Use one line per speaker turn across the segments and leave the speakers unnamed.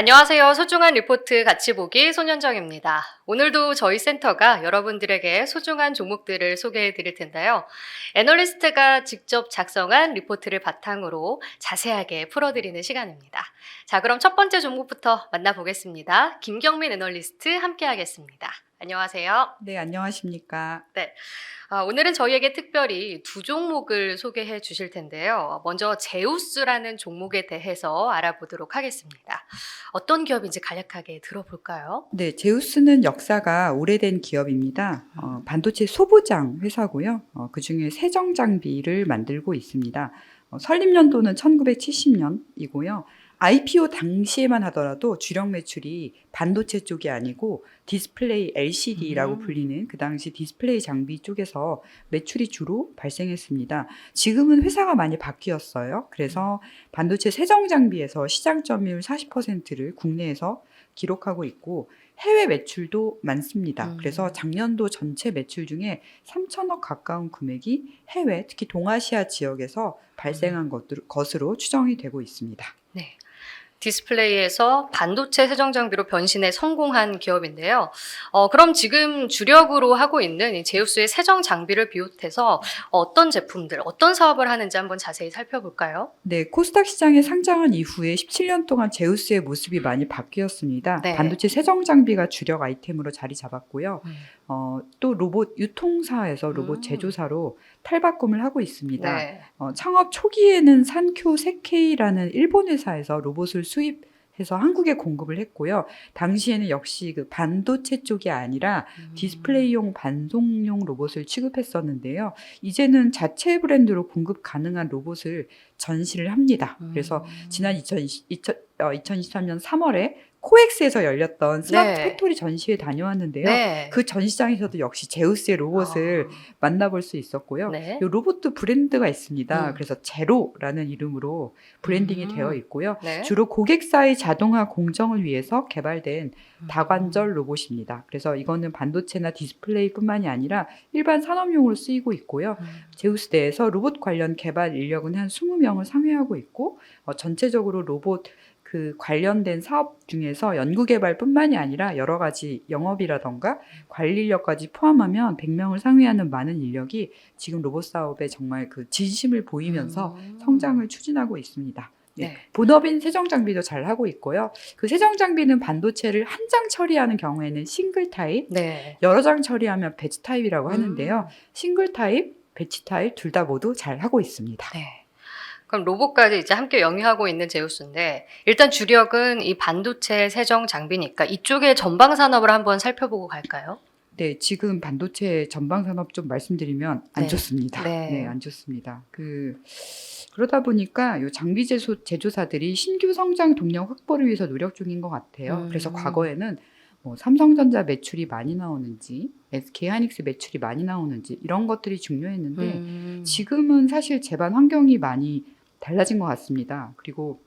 안녕하세요. 소중한 리포트 같이 보기 손현정입니다. 오늘도 저희 센터가 여러분들에게 소중한 종목들을 소개해 드릴 텐데요. 애널리스트가 직접 작성한 리포트를 바탕으로 자세하게 풀어드리는 시간입니다. 자, 그럼 첫 번째 종목부터 만나보겠습니다. 김경민 애널리스트 함께 하겠습니다. 안녕하세요.
네, 안녕하십니까.
네. 오늘은 저희에게 특별히 두 종목을 소개해 주실 텐데요. 먼저 제우스라는 종목에 대해서 알아보도록 하겠습니다. 어떤 기업인지 간략하게 들어볼까요?
네, 제우스는 역사가 오래된 기업입니다. 반도체 소부장 회사고요. 그중에 세정 장비를 만들고 있습니다. 설립 연도는 1970년이고요. IPO 당시에만 하더라도 주력 매출이 반도체 쪽이 아니고 디스플레이 LCD라고 불리는 그 당시 디스플레이 장비 쪽에서 매출이 주로 발생했습니다. 지금은 회사가 많이 바뀌었어요. 그래서 반도체 세정 장비에서 시장 점유율 40%를 국내에서 기록하고 있고 해외 매출도 많습니다. 그래서 작년도 전체 매출 중에 3천억 가까운 금액이 해외, 특히 동아시아 지역에서 발생한 것으로 추정이 되고 있습니다.
네. 디스플레이에서 반도체 세정 장비로 변신에 성공한 기업인데요. 그럼 지금 주력으로 하고 있는 이 제우스의 세정 장비를 비롯해서 어떤 제품들, 어떤 사업을 하는지 한번 자세히 살펴볼까요?
네, 코스닥 시장에 상장한 이후에 17년 동안 제우스의 모습이 많이 바뀌었습니다.
네.
반도체 세정 장비가 주력 아이템으로 자리 잡았고요. 또 로봇 유통사에서 로봇 제조사로 탈바꿈을 하고 있습니다.
네.
창업 초기에는 산쿄 세케이라는 일본 회사에서 로봇을 수입해서 한국에 공급을 했고요. 당시에는 역시 그 반도체 쪽이 아니라 디스플레이용 반송용 로봇을 취급했었는데요. 이제는 자체 브랜드로 공급 가능한 로봇을 전시를 합니다. 그래서 지난 2023년 3월에 코엑스에서 열렸던 스마트
네.
팩토리 전시회 다녀왔는데요.
네.
그 전시장에서도 역시 제우스의 로봇을 만나볼 수 있었고요.
네.
이 로봇도 브랜드가 있습니다.
음.
그래서 제로라는 이름으로 브랜딩이 되어 있고요.
네.
주로 고객사의 자동화 공정을 위해서 개발된 다관절 로봇입니다. 그래서 이거는 반도체나 디스플레이뿐만이 아니라 일반 산업용으로 쓰이고 있고요. 제우스 내에서 로봇 관련 개발 인력은 한 20명을 상회하고 있고 전체적으로 로봇 그 관련된 사업 중에서 연구개발뿐만이 아니라 여러 가지 영업이라던가 관리 인력까지 포함하면 100명을 상회하는 많은 인력이 지금 로봇 사업에 정말 그 진심을 보이면서 성장을 추진하고 있습니다.
네.
본업인 세정 장비도 잘 하고 있고요. 그 세정 장비는 반도체를 한 장 처리하는 경우에는 싱글 타입,
네.
여러 장 처리하면 배치 타입이라고 하는데요. 싱글 타입, 배치 타입 둘 다 모두 잘 하고 있습니다.
네. 그럼 로봇까지 이제 함께 영위하고 있는 제우스인데 일단 주력은 이 반도체 세정 장비니까 이쪽의 전방 산업을 한번 살펴보고 갈까요?
네, 지금 반도체 전방 산업 좀 말씀드리면 안
네.
좋습니다.
네.
네, 안 좋습니다. 그러다 보니까 요 장비 제조사들이 신규 성장 동력 확보를 위해서 노력 중인 것 같아요. 그래서 과거에는 뭐 삼성전자 매출이 많이 나오는지, SK 하이닉스 매출이 많이 나오는지 이런 것들이 중요했는데 지금은 사실 제반 환경이 많이 달라진 것 같습니다. 그리고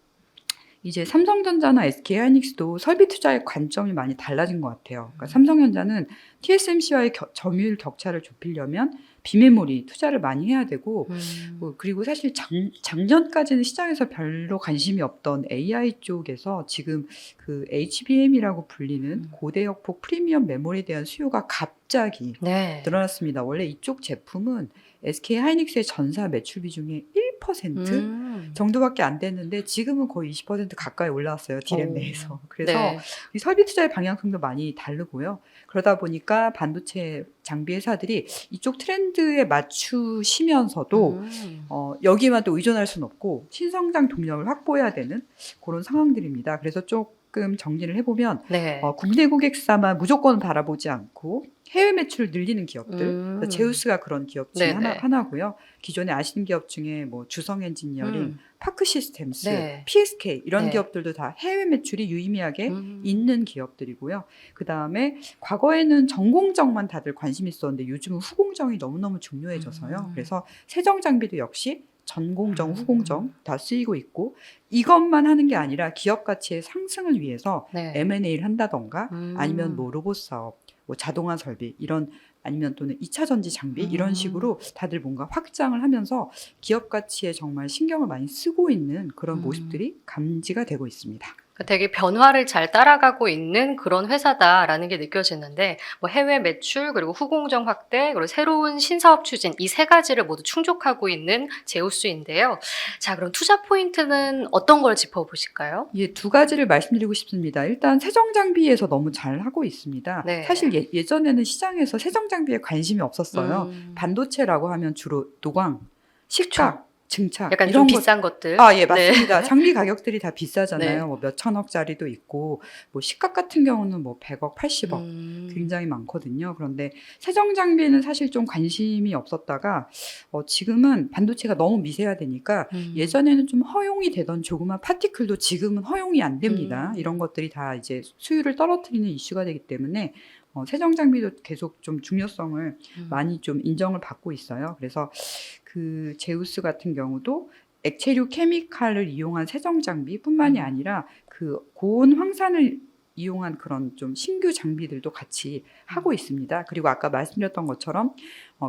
이제 삼성전자나 SK 하이닉스도 설비 투자의 관점이 많이 달라진 것 같아요. 그러니까 삼성전자는 TSMC와의 점유율 격차를 좁히려면 비메모리 투자를 많이 해야 되고 그리고 사실 작년까지는 시장에서 별로 관심이 없던 AI 쪽에서 지금 그 HBM이라고 불리는 고대역폭 프리미엄 메모리에 대한 수요가 갑자기
네.
늘어났습니다. 원래 이쪽 제품은 SK 하이닉스의 전사 매출 비중의 1% 정도밖에 안 됐는데 지금은 거의 20% 가까이 올라왔어요. 디램 내에서. 그래서
네.
이 설비 투자의 방향성도 많이 다르고요. 그러다 보니까 반도체 장비 회사들이 이쪽 트렌드에 맞추시면서도 여기만 또 의존할 수는 없고 신성장 동력을 확보해야 되는 그런 상황들입니다. 그래서 조금 정리를 해보면
네.
국내 고객사만 무조건 바라보지 않고 해외 매출을 늘리는 기업들, 제우스가 그런 기업 중에
네네.
하나고요. 기존에 아시는 기업 중에 뭐 주성 엔지니어링, 파크 시스템스,
네.
PSK 이런
네.
기업들도 다 해외 매출이 유의미하게 있는 기업들이고요. 그 다음에 과거에는 전공정만 다들 관심 있었는데 요즘은 후공정이 너무너무 중요해져서요. 그래서 세정 장비도 역시 전공정, 후공정 다 쓰이고 있고 이것만 하는 게 아니라 기업 가치의 상승을 위해서
네.
M&A를 한다던가 아니면 뭐 로봇 사업, 뭐 자동화 설비 이런 아니면 또는 2차 전지 장비 이런 식으로 다들 뭔가 확장을 하면서 기업 가치에 정말 신경을 많이 쓰고 있는 그런 모습들이 감지가 되고 있습니다.
그러니까 되게 변화를 잘 따라가고 있는 그런 회사다라는 게 느껴지는데 뭐 해외 매출 그리고 후공정 확대 그리고 새로운 신사업 추진 이 세 가지를 모두 충족하고 있는 제우스인데요. 자, 그럼 투자 포인트는 어떤 걸 짚어보실까요?
예, 두 가지를 말씀드리고 싶습니다. 일단 세정 장비에서 너무 잘 하고 있습니다.
네.
사실 예전에는 시장에서 세정 장비에 관심이 없었어요. 반도체라고 하면 주로 노광, 식각, 증착
약간
이런
좀
것.
비싼 것들.
아, 예,
네.
맞습니다. 장비 가격들이 다
네.
비싸잖아요. 뭐 몇 천억짜리도 있고, 뭐 식각 같은 경우는 뭐 100억, 80억 굉장히 많거든요. 그런데 세정 장비는 사실 좀 관심이 없었다가 지금은 반도체가 너무 미세화되니까 예전에는 좀 허용이 되던 조그만 파티클도 지금은 허용이 안 됩니다. 이런 것들이 다 이제 수율을 떨어뜨리는 이슈가 되기 때문에 세정 장비도 계속 좀 중요성을 많이 좀 인정을 받고 있어요. 그래서 그 제우스 같은 경우도 액체류 케미칼을 이용한 세정 장비뿐만이 아니라 그 고온 황산을 이용한 그런 좀 신규 장비들도 같이 하고 있습니다. 그리고 아까 말씀드렸던 것처럼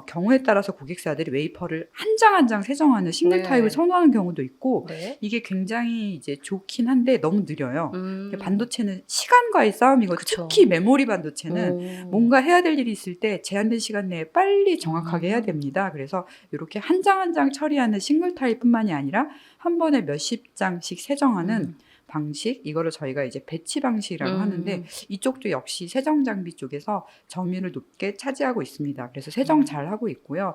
경우에 따라서 고객사들이 웨이퍼를 한 장 한 장 세정하는 싱글
네.
타입을 선호하는 경우도 있고
네.
이게 굉장히 이제 좋긴 한데 너무 느려요.
음.
반도체는 시간과의 싸움이고
그쵸.
특히 메모리 반도체는
오.
뭔가 해야 될 일이 있을 때 제한된 시간 내에 빨리 정확하게 해야 됩니다. 그래서 이렇게 한 장 한 장 처리하는 싱글 타입뿐만이 아니라 한 번에 몇십 장씩 세정하는 방식, 이거를 저희가 이제 배치 방식이라고 하는데 이쪽도 역시 세정 장비 쪽에서 점유율을 높게 차지하고 있습니다. 그래서 세정 잘 하고 있고요.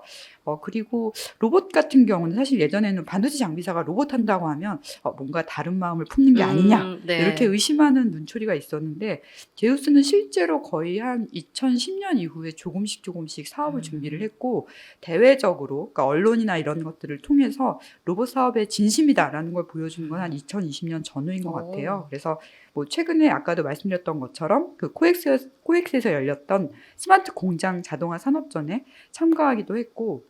그리고 로봇 같은 경우는 사실 예전에는 반도체 장비사가 로봇 한다고 하면 뭔가 다른 마음을 품는 게 아니냐
네.
이렇게 의심하는 눈초리가 있었는데 제우스는 실제로 거의 한 2010년 이후에 조금씩 사업을 준비를 했고 대외적으로 그러니까 언론이나 이런 것들을 통해서 로봇 사업에 진심이다라는 걸 보여주는 건 한 2020년 전후인 것 같아요. 그래서 뭐 최근에 아까도 말씀드렸던 것처럼 그 코엑스에서 열렸던 스마트 공장 자동화 산업전에 참가하기도 했고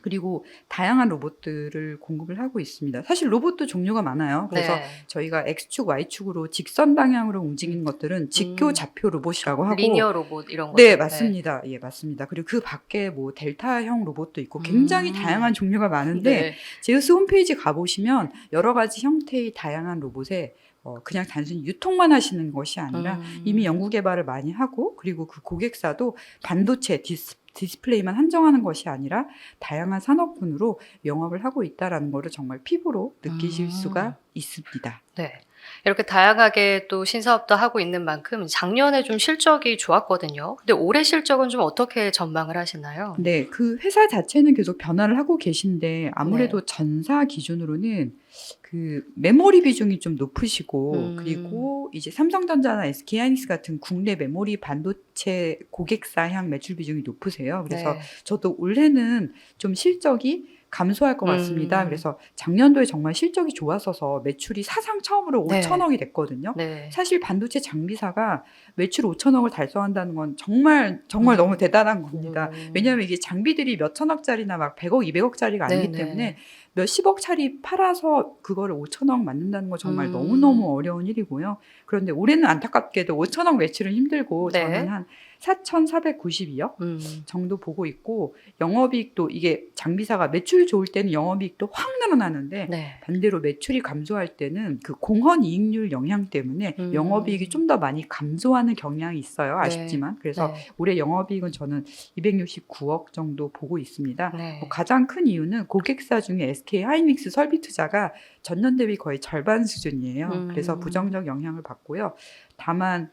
그리고 다양한 로봇들을 공급을 하고 있습니다. 사실 로봇도 종류가 많아요. 그래서
네.
저희가 X축, Y축으로 직선 방향으로 움직이는 것들은 직교 좌표 로봇이라고 하고
리니어 로봇 이런 거.
네, 맞습니다. 예, 맞습니다. 그리고 그 밖에 뭐 델타형 로봇도 있고 굉장히 다양한 종류가 많은데
네.
제우스 홈페이지 가보시면 여러 가지 형태의 다양한 로봇에 그냥 단순히 유통만 하시는 것이 아니라 이미 연구 개발을 많이 하고 그리고 그 고객사도 반도체 디스플레이만 한정하는 것이 아니라 다양한 산업군으로 영업을 하고 있다는 것을 정말 피부로 느끼실 수가 있습니다.
네. 이렇게 다양하게 또 신사업도 하고 있는 만큼 작년에 좀 실적이 좋았거든요. 근데 올해 실적은 좀 어떻게 전망을 하시나요?
네, 그 회사 자체는 계속 변화를 하고 계신데 아무래도 전사 기준으로는 그 메모리 비중이 좀 높으시고 그리고 이제 삼성전자나 SK하이닉스 같은 국내 메모리 반도체 고객사향 매출 비중이 높으세요. 그래서
네.
저도 올해는 좀 실적이 감소할 것 같습니다. 그래서 작년도에 정말 실적이 좋았어서 매출이 사상 처음으로
네.
5천억이 됐거든요.
네.
사실 반도체 장비사가 매출 5천억을 달성한다는 건 정말 너무 대단한 겁니다. 왜냐하면 이게 장비들이 몇 천억짜리나 막 100억, 200억짜리가 아니기
네네.
때문에 몇십억짜리 팔아서 그거를 5천억 만든다는 건 정말 너무너무 어려운 일이고요. 그런데 올해는 안타깝게도 5천억 매출은 힘들고
네.
저는 한 4,492억 정도 보고 있고 영업이익도 이게 장비사가 매출 좋을 때는 영업이익도 확 늘어나는데
네.
반대로 매출이 감소할 때는 그 공헌 이익률 영향 때문에 영업이익이 좀 더 많이 감소하는 경향이 있어요. 아쉽지만. 그래서
네.
올해 영업이익은 저는 269억 정도 보고 있습니다.
네.
가장 큰 이유는 고객사 중에 SK하이닉스 설비 투자가 전년 대비 거의 절반 수준이에요. 그래서 부정적 영향을 받고요. 다만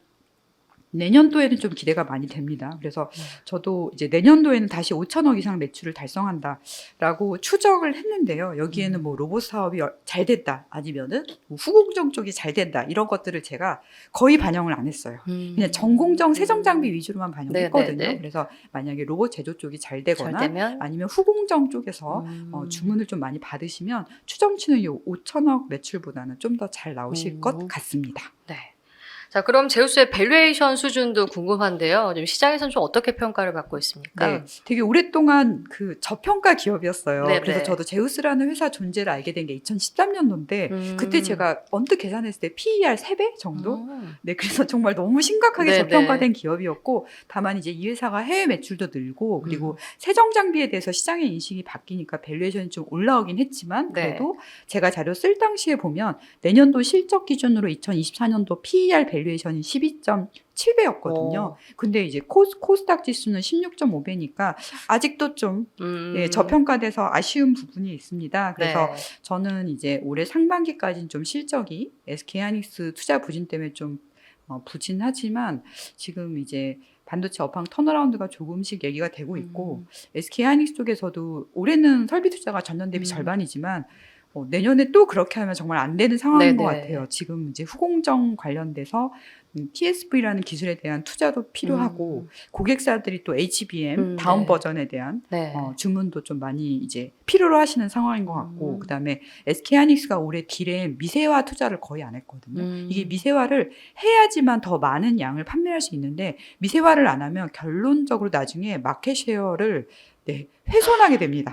내년도에는 좀 기대가 많이 됩니다. 그래서 저도 이제 내년도에는 다시 5천억 이상 매출을 달성한다라고 추정을 했는데요. 여기에는 뭐 로봇 사업이 잘 됐다 아니면은 뭐 후공정 쪽이 잘 된다 이런 것들을 제가 거의 반영을 안 했어요. 그냥 전공정 세정 장비 위주로만 반영했거든요.
네네네.
그래서 만약에 로봇 제조 쪽이 잘 되거나
잘 되면
아니면 후공정 쪽에서 주문을 좀 많이 받으시면 추정치는 이 5천억 매출보다는 좀 더 잘 나오실 것 같습니다.
네. 자, 그럼 제우스의 밸류에이션 수준도 궁금한데요. 지금 시장에서는 좀 어떻게 평가를 받고 있습니까?
네, 되게 오랫동안 그 저평가 기업이었어요.
네네.
그래서 저도 제우스라는 회사 존재를 알게 된 게 2013년도인데 그때 제가 언뜻 계산했을 때 PER 3배 정도? 네, 그래서 정말 너무 심각하게
네네.
저평가된 기업이었고, 다만 이제 이 회사가 해외 매출도 늘고 그리고 세정 장비에 대해서 시장의 인식이 바뀌니까 밸류에이션이 좀 올라오긴 했지만,
네.
그래도 제가 자료 쓸 당시에 보면 내년도 실적 기준으로 2024년도 PER 밸류에이션이 12.7배였거든요. 근데 이제 코스닥 지수는 16.5배니까 아직도 좀 예, 저평가돼서 아쉬운 부분이 있습니다. 그래서
네.
저는 이제 올해 상반기까지는 좀 실적이 SK하이닉스 투자 부진 때문에 좀 부진하지만, 지금 이제 반도체 업황 턴어라운드가 조금씩 얘기가 되고 있고, SK하이닉스 쪽에서도 올해는 설비 투자가 전년 대비 절반이지만 내년에 또 그렇게 하면 정말 안 되는 상황인 것
네네.
같아요. 지금 이제 후공정 관련돼서 TSV라는 기술에 대한 투자도 필요하고, 고객사들이 또 HBM 다음
네.
버전에 대한
네.
주문도 좀 많이 이제 필요로 하시는 상황인 것 같고, 그다음에 SK하이닉스가 올해 딜에 미세화 투자를 거의 안 했거든요. 이게 미세화를 해야지만 더 많은 양을 판매할 수 있는데, 미세화를 안 하면 결론적으로 나중에 마켓 쉐어를 훼손하게 됩니다.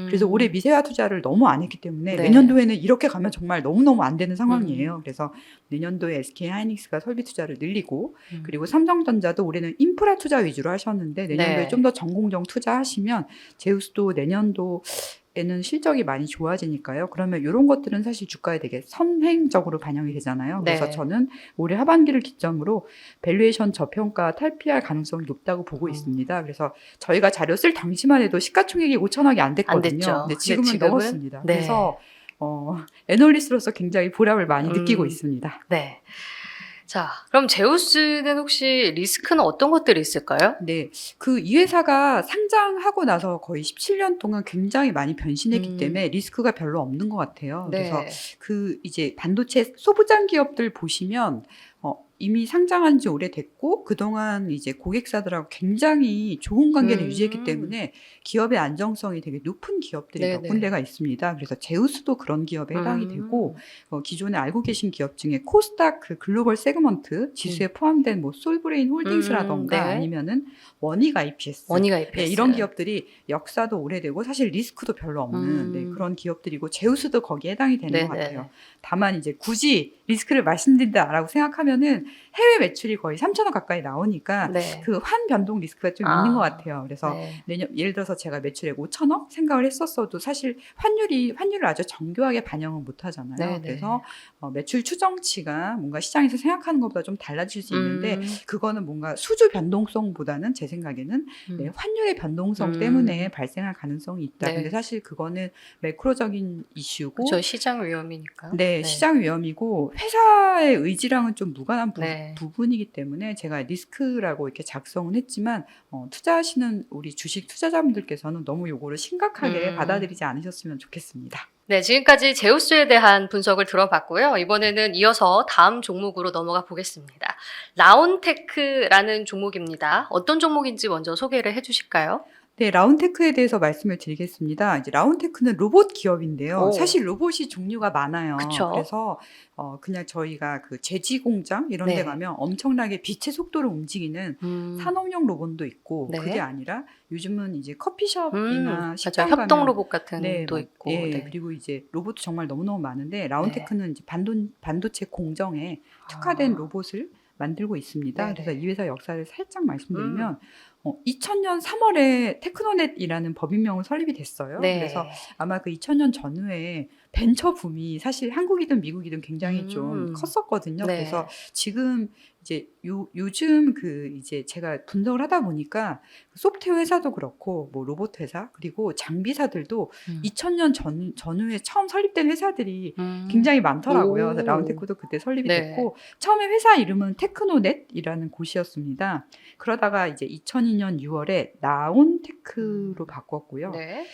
그래서 올해 미세화 투자를 너무 안 했기 때문에
네.
내년도에는 이렇게 가면 정말 너무너무 안 되는 상황이에요. 그래서 내년도에 SK하이닉스가 설비 투자를 늘리고, 그리고 삼성전자도 올해는 인프라 투자 위주로 하셨는데 내년도에
네.
좀 더 전공정 투자하시면 제우스도 내년도에는 실적이 많이 좋아지니까요. 그러면 이런 것들은 사실 주가에 되게 선행적으로 반영이 되잖아요. 그래서
네.
저는 올해 하반기를 기점으로 밸류에이션 저평가 탈피할 가능성이 높다고 보고 있습니다. 그래서 저희가 자료 쓸 당시만 해도 시가총액이 5천억이 안 됐거든요.
안 됐죠.
근데
근데
지금은
지금은?
넘었습니다.
네.
그래서 애널리스트로서 굉장히 보람을 많이 느끼고 있습니다.
네. 자, 그럼 제우스는 혹시 리스크는 어떤 것들이 있을까요?
네, 이 회사가 상장하고 나서 거의 17년 동안 굉장히 많이 변신했기 때문에 리스크가 별로 없는 것 같아요.
네.
그래서 이제 반도체 소부장 기업들 보시면 이미 상장한 지 오래됐고 그동안 이제 고객사들하고 굉장히 좋은 관계를 유지했기 때문에 기업의 안정성이 되게 높은 기업들이 몇
네네.
군데가 있습니다. 그래서 제우스도 그런 기업에 해당이 되고, 기존에 알고 계신 기업 중에 코스닥 그 글로벌 세그먼트 지수에 포함된 뭐 솔브레인 홀딩스라던가
네.
아니면은 원익 IPS,
원익 IPS.
예, 이런 기업들이 역사도 오래되고 사실 리스크도 별로 없는 그런 기업들이고, 제우스도 거기에 해당이 되는 것
네네.
같아요. 다만 이제 굳이 리스크를 말씀드린다라고 생각하면은 해외 매출이 거의 3천억 가까이 나오니까
네.
그 환 변동 리스크가 좀 있는 것 같아요. 그래서
네.
내년 예를 들어서 제가 매출액 5천억 생각을 했었어도 사실 환율을 아주 정교하게 반영을 못 하잖아요.
네네.
그래서 매출 추정치가 뭔가 시장에서 생각하는 것보다 좀 달라질 수 있는데 그거는 뭔가 수주 변동성보다는 제 생각에는 환율의 변동성 때문에 발생할 가능성이 있다.
네.
근데 사실 그거는 매크로적인 이슈고,
그렇죠. 시장 위험이니까.
네, 시장 위험이고 회사의 의지랑은 좀 무관한
네.
부분이기 때문에 제가 리스크라고 이렇게 작성은 했지만 투자하시는 우리 주식 투자자분들께서는 너무 요거를 심각하게 받아들이지 않으셨으면 좋겠습니다.
네, 지금까지 제우스에 대한 분석을 들어봤고요. 이번에는 이어서 다음 종목으로 넘어가 보겠습니다. 라온테크라는 종목입니다. 어떤 종목인지 먼저 소개를 해주실까요?
네, 라운테크에 대해서 말씀을 드리겠습니다. 이제 라운테크는 로봇 기업인데요. 사실 로봇이 종류가 많아요.
그쵸.
그래서 그냥 저희가 그 제지 공장 이런 데
네.
가면 엄청나게 빛의 속도로 움직이는 산업용 로봇도 있고,
네.
그게 아니라 요즘은 이제 커피숍이나
맞아요.
식당
협동
가면
로봇 같은 도 있고.
예,
네.
그리고 이제 로봇도 정말 너무너무 많은데 라운테크는 이제 반도체 공정에 특화된 로봇을 만들고 있습니다.
네네.
그래서 이 회사 역사를 살짝 말씀드리면 2000년 3월에 테크노넷이라는 법인명은 설립이 됐어요.
네.
그래서 아마 그 2000년 전후에 벤처 붐이 사실 한국이든 미국이든 굉장히 좀 컸었거든요.
네.
그래서 지금 이제 요즘 이제 제가 분석을 하다 보니까 소프트웨어 회사도 그렇고 뭐 로봇 회사 그리고 장비사들도 2000년 전후에 처음 설립된 회사들이 굉장히 많더라고요. 그래서 라운테크도 그때 설립이
네.
됐고, 처음에 회사 이름은 테크노넷이라는 곳이었습니다. 그러다가 이제 2002년 6월에 나온테크로 바꿨고요.
네.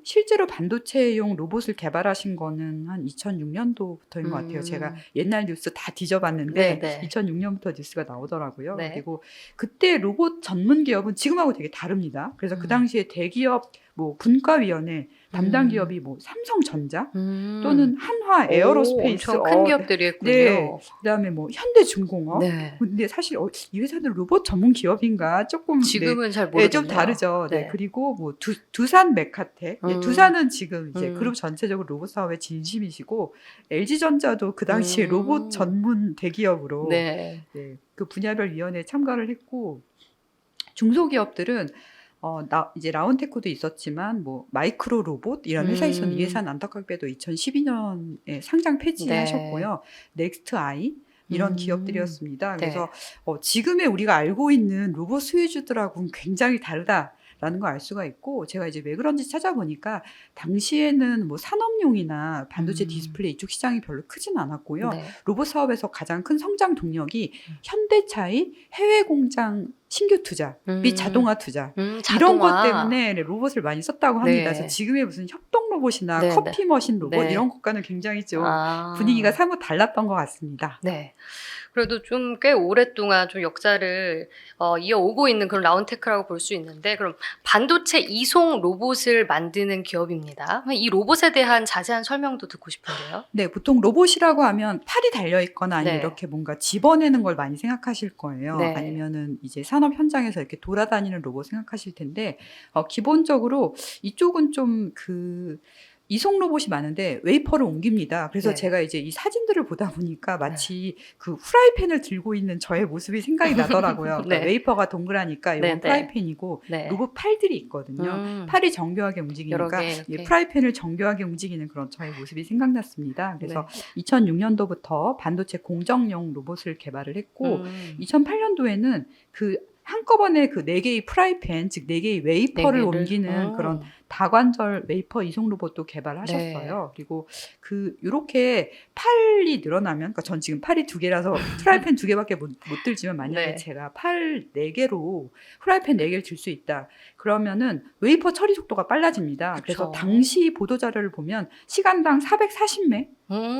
실제로 반도체용 로봇을 개발하신 거는 한 2006년도부터인 것 같아요. 제가 옛날 뉴스 다 뒤져봤는데
네.
2006년부터 뉴스가 나오더라고요.
네.
그리고 그때 로봇 전문 기업은 지금하고 되게 다릅니다. 그래서 그 당시에 대기업 뭐 분과위원회 담당
음.
기업이 뭐 삼성전자 또는 한화 에어로스페이스
엄청 큰 기업들이 있군요.
네. 그다음에 뭐 현대중공업.
네.
근데 사실 이 회사는 로봇 전문 기업인가 조금
지금은 잘
네,
모르겠네요.
좀 다르죠. 네.
네.
그리고 뭐 두산 메카텍. 네,
음.
두산은 지금 이제
음.
그룹 전체적으로 로봇 사업에 진심이시고 LG전자도 그 당시에 로봇 전문 대기업으로
네.
네, 그 분야별 위원회에 참가를 했고 중소기업들은 이제 라운테크도 있었지만 뭐 마이크로 로봇 이런 회사에서는 이 회사는 안타깝게도 2012년에 상장 폐지하셨고요. 넥스트 아이 이런 기업들이었습니다. 그래서 지금의 우리가 알고 있는 로봇 수혜주들하고는 굉장히 다르다라는 걸 알 수가 있고 제가 이제 왜 그런지 찾아보니까 당시에는 뭐 산업용이나 반도체 디스플레이 이쪽 시장이 별로 크진 않았고요.
네.
로봇 사업에서 가장 큰 성장 동력이 현대차의 해외 공장 신규 투자 및 자동화 투자 이런 것 때문에 로봇을 많이 썼다고 합니다.
네.
그래서 지금의 무슨 협동 로봇이나
네,
커피 머신 로봇
네.
이런 것과는 굉장히 좀 분위기가 사뭇 달랐던 것 같습니다.
네. 그래도 좀 꽤 오랫동안 좀 역사를 이어오고 있는 그런 라운테크라고 볼 수 있는데 그럼 반도체 이송 로봇을 만드는 기업입니다. 이 로봇에 대한 자세한 설명도 듣고 싶은데요.
네, 보통 로봇이라고 하면 팔이 달려 있거나 아니면
네.
이렇게 뭔가 집어내는 걸 많이 생각하실 거예요.
네.
아니면은 이제 산업 현장에서 이렇게 돌아다니는 로봇 생각하실 텐데 기본적으로 이쪽은 좀 이송 로봇이 많은데 웨이퍼를 옮깁니다. 그래서
네.
제가 이제 이 사진들을 보다 보니까 마치 그 후라이팬을 들고 있는 저의 모습이 생각이 나더라고요. 그러니까
네.
웨이퍼가 동그라니까 이건
네, 네.
프라이팬이고
네.
로봇 팔들이 있거든요. 팔이 정교하게 움직이니까
여러 개 이렇게.
프라이팬을 정교하게 움직이는 그런 저의 모습이 생각났습니다. 그래서 2006년도부터 반도체 공정용 로봇을 개발을 했고 2008년도에는 한꺼번에 그 4개의 프라이팬, 즉 4개의 웨이퍼를 옮기는 그런 다관절 웨이퍼 이송 로봇도 개발하셨어요. 그리고 요렇게 팔이 늘어나면, 그러니까 전 지금 팔이 2개라서 프라이팬 2개밖에 못 들지만 만약에
네.
제가 팔 4개로 프라이팬 4개를 들 수 있다. 그러면은 웨이퍼 처리 속도가 빨라집니다.
그쵸.
그래서 당시 보도 자료를 보면 시간당 440매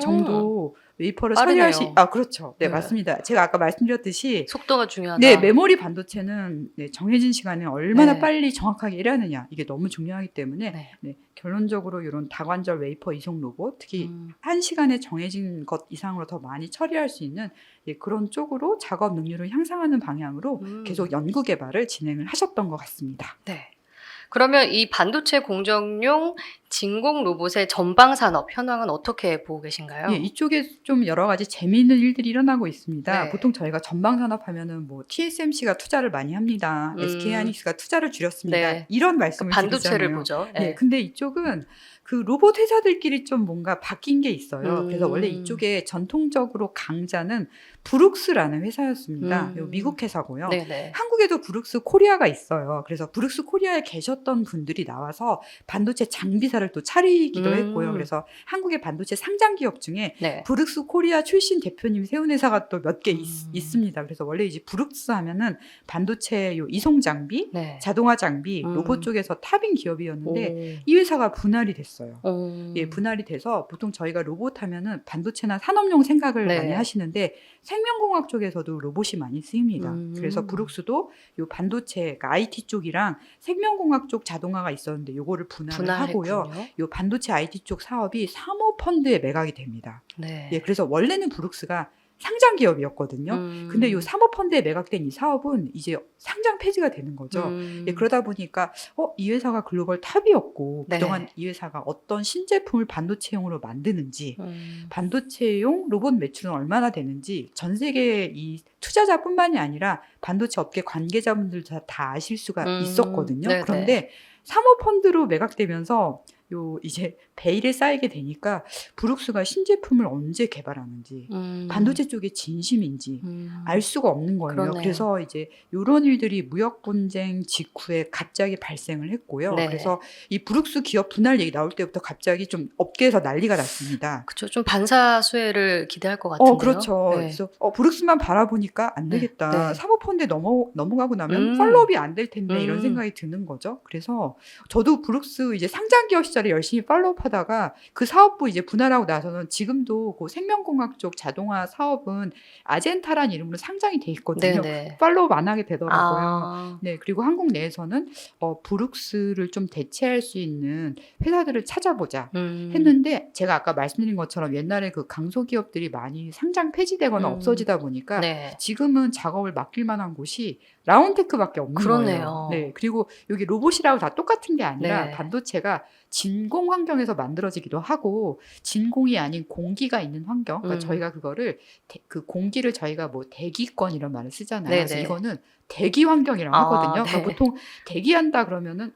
정도 웨이퍼를 처리할 수, 그렇죠. 네,
네.
맞습니다. 제가 아까 말씀드렸듯이
속도가 중요하다.
네, 메모리 반도체는 정해진 시간에 얼마나
네.
빨리 정확하게 일하느냐 이게 너무 중요하기 때문에
네.
결론적으로 이런 다관절 웨이퍼 이송 로봇 특히 1시간에 정해진 것 이상으로 더 많이 처리할 수 있는 그런 쪽으로 작업 능률을 향상하는 방향으로 계속 연구 개발을 진행을 하셨던 것 같습니다.
네. 그러면 이 반도체 공정용 진공 로봇의 전방 산업 현황은 어떻게 보고 계신가요?
예, 이쪽에 좀 여러 가지 재미있는 일들이 일어나고 있습니다.
네.
보통 저희가 전방 산업 하면은 뭐 TSMC가 투자를 많이 합니다. SK하이닉스가 투자를 줄였습니다.
네.
이런 말씀을
반도체를
드리잖아요.
보죠.
네, 근데 이쪽은 그 로봇 회사들끼리 좀 뭔가 바뀐 게 있어요. 그래서 원래 이쪽에 전통적으로 강자는 브룩스라는 회사였습니다. 미국 회사고요.
네네.
한국에도 브룩스 코리아가 있어요. 그래서 브룩스 코리아에 계셨던 분들이 나와서 반도체 장비사를 또 차리기도 했고요. 그래서 한국의 반도체 상장 기업 중에
네.
브룩스 코리아 출신 대표님 세운 회사가 또 몇 개 있습니다. 그래서 원래 이제 브룩스 하면은 반도체 이송 장비,
네.
자동화 장비, 로봇 쪽에서 탑인 기업이었는데 이 회사가 분할이 됐어요. 예, 분할이 돼서 보통 저희가 로봇 하면은 반도체나 산업용 생각을
네.
많이 하시는데 생명공학 쪽에서도 로봇이 많이 쓰입니다. 그래서 브룩스도 요 반도체, 그러니까 IT 쪽이랑 생명공학 쪽 자동화가 있었는데 요거를 분할을 하고요. 요 반도체 IT 쪽 사업이 사모펀드에 매각이 됩니다.
네.
예, 그래서 원래는 브룩스가 상장 기업이었거든요. 근데 요 사모펀드에 매각된 이 사업은 이제 상장 폐지가 되는 거죠. 예, 그러다 보니까 이 회사가 글로벌 탑이었고
네.
그동안 이 회사가 어떤 신제품을 반도체용으로 만드는지 반도체용 로봇 매출은 얼마나 되는지 전 세계 이 투자자뿐만이 아니라 반도체 업계 관계자분들 다 아실 수가 있었거든요.
네네.
그런데 사모펀드로 매각되면서 이제 베일에 쌓이게 되니까 브룩스가 신제품을 언제 개발하는지 반도체 쪽에 진심인지 알 수가 없는 거예요.
그러네요.
그래서 이제 이런 일들이 무역 분쟁 직후에 갑자기 발생을 했고요.
네.
그래서 이 브룩스 기업 분할 얘기 나올 때부터 갑자기 좀 업계에서 난리가 났습니다.
그렇죠. 좀 반사수혜를 기대할 것 같은데요.
그렇죠.
네.
그래서 브룩스만 바라보니까 안 되겠다.
네.
사모펀드에 넘어가고 나면 팔로업이 안 될 텐데 이런 생각이 드는 거죠. 그래서 저도 브룩스 이제 상장 기업 시절에 열심히 팔로우하다가 그 사업부 이제 분할하고 나서는 지금도 그 생명공학 쪽 자동화 사업은 아젠타라는 이름으로 상장이 돼 있거든요.
네네.
팔로우 안 하게 되더라고요.
아,
네, 그리고 한국 내에서는 브룩스를 좀 대체할 수 있는 회사들을 찾아보자 했는데 제가 아까 말씀드린 것처럼 옛날에 그 강소기업들이 많이 상장 폐지되거나 없어지다 보니까
네.
지금은 작업을 맡길 만한 곳이 라운테크밖에 없는 거예요.
그러네요.
네, 그리고 여기 로봇이라고 다 똑같은 게 아니라
네.
반도체가 진공 환경에서 만들어지기도 하고 진공이 아닌 공기가 있는 환경. 그러니까 저희가 그거를 그 공기를 저희가 뭐 대기권 이런 말을 쓰잖아요. 그래서
네네.
이거는 대기 환경이라고
아,
하거든요.
네.
그러니까 보통 대기한다 그러면은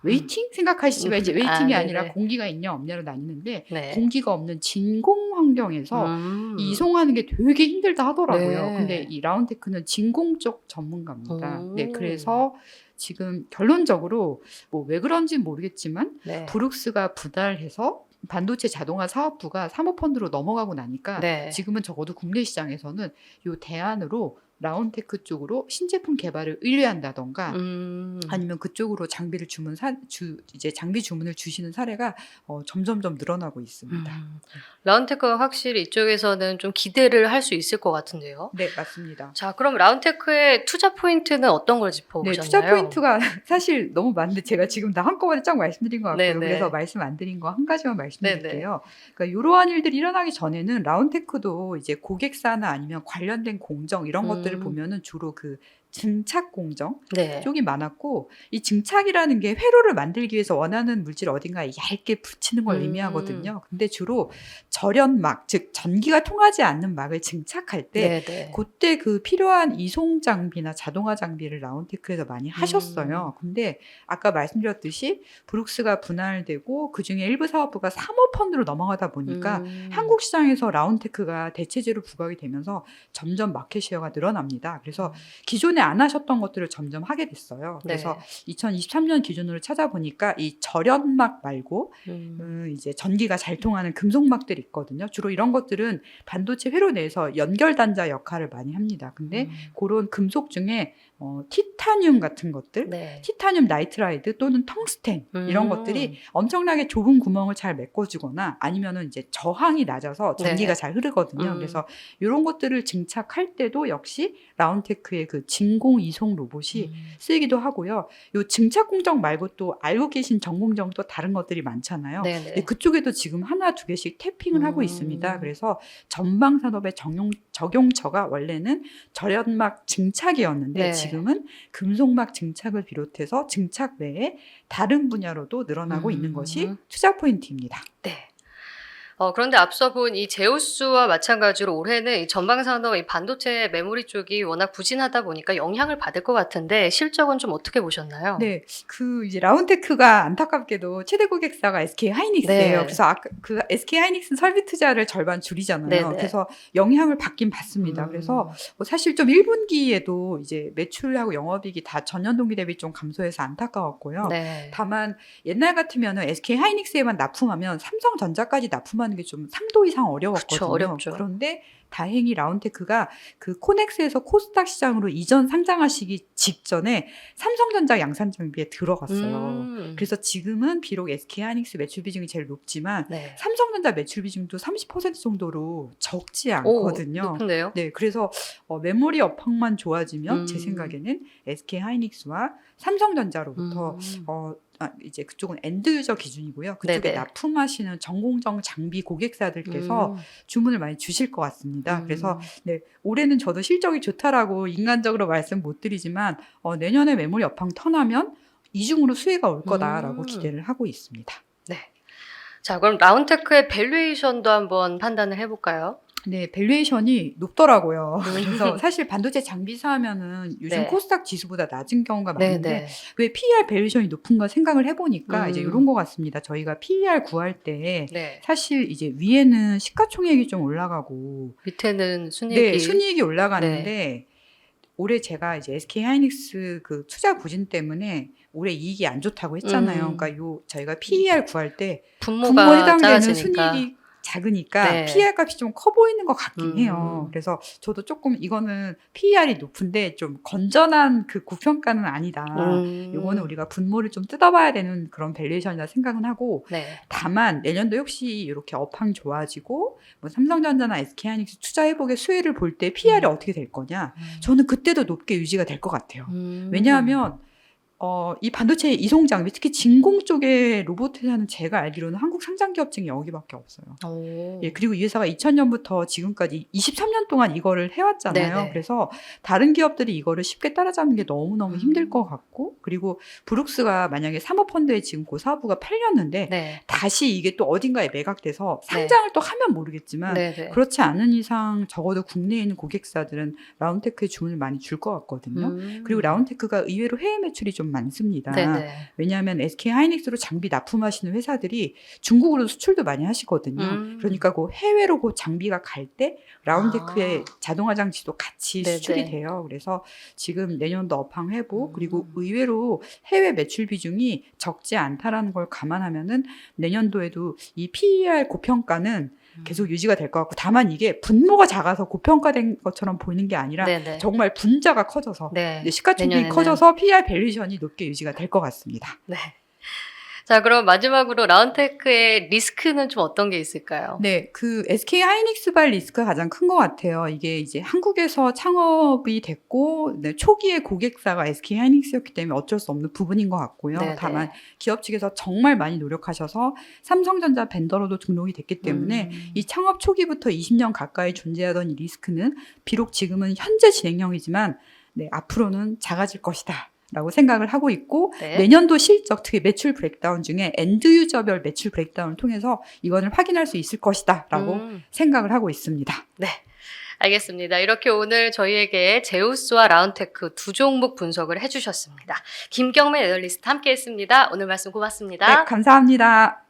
웨이팅 생각하시지만 이제 웨이팅이
아,
아니라
네네.
공기가 있냐 없냐로 나뉘는데
네.
공기가 없는 진공 환경에서
음.
이송하는 게 되게 힘들다 하더라고요.
네.
근데 이 라운테크는 진공 쪽 전문가입니다. 네,
오.
그래서 지금 결론적으로 뭐 왜 그런지 모르겠지만
네.
브룩스가 분할해서 반도체 자동화 사업부가 사모펀드로 넘어가고 나니까
네.
지금은 적어도 국내 시장에서는 요 대안으로 라운테크 쪽으로 신제품 개발을 의뢰한다던가 아니면 그쪽으로 장비를 이제 장비 주문을 주시는 사례가 점점점 늘어나고 있습니다.
라운테크가 확실히 이쪽에서는 좀 기대를 할 수 있을 것 같은데요.
네, 맞습니다.
자, 그럼 라운테크의 투자 포인트는 어떤 걸
네,
짚어보셨나요?
투자 포인트가 사실 너무 많은데 제가 지금 다 한꺼번에 쫙 말씀드린 것 같고요.
네네.
그래서 말씀 안 드린 거 한 가지만
네네.
말씀드릴게요. 그러니까 이러한 일들이 일어나기 전에는 라운테크도 이제 고객사나 아니면 관련된 공정 이런 것들을 보면은 주로 그 증착 공정
네.
쪽이 많았고 이 증착이라는 게 회로를 만들기 위해서 원하는 물질 어딘가에 얇게 붙이는 걸 의미하거든요. 근데 주로 절연막, 즉 전기가 통하지 않는 막을 증착할 때
네네.
그때 그 필요한 이송 장비나 자동화 장비를 라운테크에서 많이 하셨어요. 근데 아까 말씀드렸듯이 브룩스가 분할되고 그중에 일부 사업부가 사모펀드로 넘어가다 보니까 한국 시장에서 라운테크가 대체제로 부각이 되면서 점점 마켓 쉐어가 늘어납니다. 그래서 기존에 안 하셨던 것들을 점점 하게 됐어요. 그래서
네.
2023년 기준으로 찾아보니까 이 절연막 말고 이제 전기가 잘 통하는 금속막들이 있거든요. 주로 이런 것들은 반도체 회로 내에서 연결 단자 역할을 많이 합니다. 근데 그런 금속 중에 티타늄 같은 것들,
네.
티타늄 나이트라이드 또는 텅스텐 이런 것들이 엄청나게 좁은 구멍을 잘 메꿔주거나 아니면은 이제 저항이 낮아서 전기가
네.
잘 흐르거든요. 그래서 이런 것들을 증착할 때도 역시 라운테크의 그 진공 이송 로봇이 쓰이기도 하고요. 요 증착 공정 말고 또 알고 계신 전공정 또 다른 것들이 많잖아요.
네네.
그쪽에도 지금 하나 두 개씩 태핑을 하고 있습니다. 그래서 전방 산업의 적용처가 원래는 절연막 증착이었는데
네.
지금은 금속막 증착을 비롯해서 증착 외에 다른 분야로도 늘어나고 있는 것이 투자 포인트입니다.
네. 그런데 앞서 본 이 제우스와 마찬가지로 올해는 이 전방산업, 이 반도체 메모리 쪽이 워낙 부진하다 보니까 영향을 받을 것 같은데 실적은 좀 어떻게 보셨나요?
네, 그 이제 라운테크가 안타깝게도 최대 고객사가 SK 하이닉스예요.
네.
그래서 아까 그 SK 하이닉스는 설비 투자를 절반 줄이잖아요.
네네.
그래서 영향을 받긴 받습니다. 그래서 사실 좀 1분기에도 이제 매출하고 영업이익이 다 전년 동기 대비 좀 감소해서 안타까웠고요.
네.
다만 옛날 같으면은 SK 하이닉스에만 납품하면 삼성전자까지 납품하는 게 좀 상도 이상 어려웠거든요.
그쵸, 어렵죠.
그런데 다행히 라운테크가 그 코넥스에서 코스닥 시장으로 이전 상장하시기 직전에 삼성전자 양산 장비에 들어갔어요. 그래서 지금은 비록 SK 하이닉스 매출 비중이 제일 높지만
네.
삼성전자 매출 비중도 30% 정도로 적지
오,
않거든요.
높은데요?
네, 그래서 메모리 업황만 좋아지면 제 생각에는 SK 하이닉스와 삼성전자로부터 이제 그쪽은 엔드 유저 기준이고요. 그쪽에
네네.
납품하시는 전공정 장비 고객사들께서 주문을 많이 주실 것 같습니다. 그래서 네, 올해는 저도 실적이 좋다라고 인간적으로 말씀 못 드리지만 내년에 메모리 업황 턴하면 이중으로 수혜가 올 거다라고 기대를 하고 있습니다.
네. 자, 그럼 라운테크의 밸류에이션도 한번 판단을 해볼까요?
네, 밸류에이션이 높더라고요. 그래서 사실 반도체 장비사 하면은 요즘
네.
코스닥 지수보다 낮은 경우가 많은데
네네.
왜 PER 밸류에이션이 높은가 생각을 해보니까 이제 이런 것 같습니다. 저희가 PER 구할 때
네.
사실 이제 위에는 시가총액이 좀 올라가고
밑에는 순이익이.
네, 순이익이 올라가는데 올해 제가 이제 SK 하이닉스 그 투자 부진 때문에 올해 이익이 안 좋다고 했잖아요. 그러니까 저희가 PER 구할 때 분모에
분모가
해당되는
작아지니까.
순이익이 작으니까
네.
PER 값이 좀 커 보이는 것 같긴 해요.
음.
그래서 저도 조금 이거는 PER이 높은데 좀 건전한 그 고평가는 아니다. 요거는 우리가 분모를 좀 뜯어봐야 되는 그런 밸류에이션이라 생각은 하고,
네.
다만 내년도 혹시 이렇게 업황 좋아지고 뭐 삼성전자나 SK하이닉스 투자회복의 수혜를 볼 때 PER이 어떻게 될 거냐? 저는 그때도 높게 유지가 될 것 같아요. 왜냐하면 이 반도체 이송장비, 특히 진공 쪽의 로봇 회사는 제가 알기로는 한국 상장 기업 중에 여기밖에 없어요.
오.
예, 그리고 이 회사가 2000년부터 지금까지 23년 동안 이거를 해왔잖아요.
네네.
그래서 다른 기업들이 이거를 쉽게 따라잡는 게 너무너무 힘들 것 같고, 그리고 브룩스가 만약에 사모펀드에 지금 그 사부가 팔렸는데
네.
다시 이게 또 어딘가에 매각돼서 상장을 또 하면 모르겠지만
네네.
그렇지 않은 이상 적어도 국내에 있는 고객사들은 라운테크에 주문을 많이 줄 것 같거든요. 그리고 라운테크가 의외로 해외 매출이 좀 많습니다.
네네.
왜냐하면 SK하이닉스로 장비 납품하시는 회사들이 중국으로 수출도 많이 하시거든요. 그러니까 그 해외로 그 장비가 갈 때 라운테크의 자동화 장치도 같이
네네.
수출이 돼요. 그래서 지금 내년도 업황 회복, 그리고 의외로 해외 매출 비중이 적지 않다라는 걸 감안하면은 내년도에도 이 PER 고평가는 계속 유지가 될 것 같고, 다만 이게 분모가 작아서 고평가된 것처럼 보이는 게 아니라
네네.
정말 분자가 커져서
네.
시가총액이
내년에는.
커져서 PER 밸류에이션이 높게 유지가 될 것 같습니다.
네. 자, 그럼 마지막으로 라운테크의 리스크는 좀 어떤 게 있을까요?
네, 그 SK 하이닉스발 리스크가 가장 큰 것 같아요. 이게 이제 한국에서 창업이 됐고, 네, 초기에 고객사가 SK 하이닉스였기 때문에 어쩔 수 없는 부분인 것 같고요.
네네.
다만 기업 측에서 정말 많이 노력하셔서 삼성전자 벤더로도 등록이 됐기 때문에 이 창업 초기부터 20년 가까이 존재하던 이 리스크는 비록 지금은 현재 진행형이지만 네, 앞으로는 작아질 것이다. 라고 생각을 하고 있고,
네.
내년도 실적, 특히 매출 브레이크다운 중에 엔드 유저별 매출 브레이크다운을 통해서 이거를 확인할 수 있을 것이다 라고 생각을 하고 있습니다.
네. 알겠습니다. 이렇게 오늘 저희에게 제우스와 라운테크 두 종목 분석을 해주셨습니다. 김경매 애널리스트 함께했습니다. 오늘 말씀 고맙습니다.
네, 감사합니다.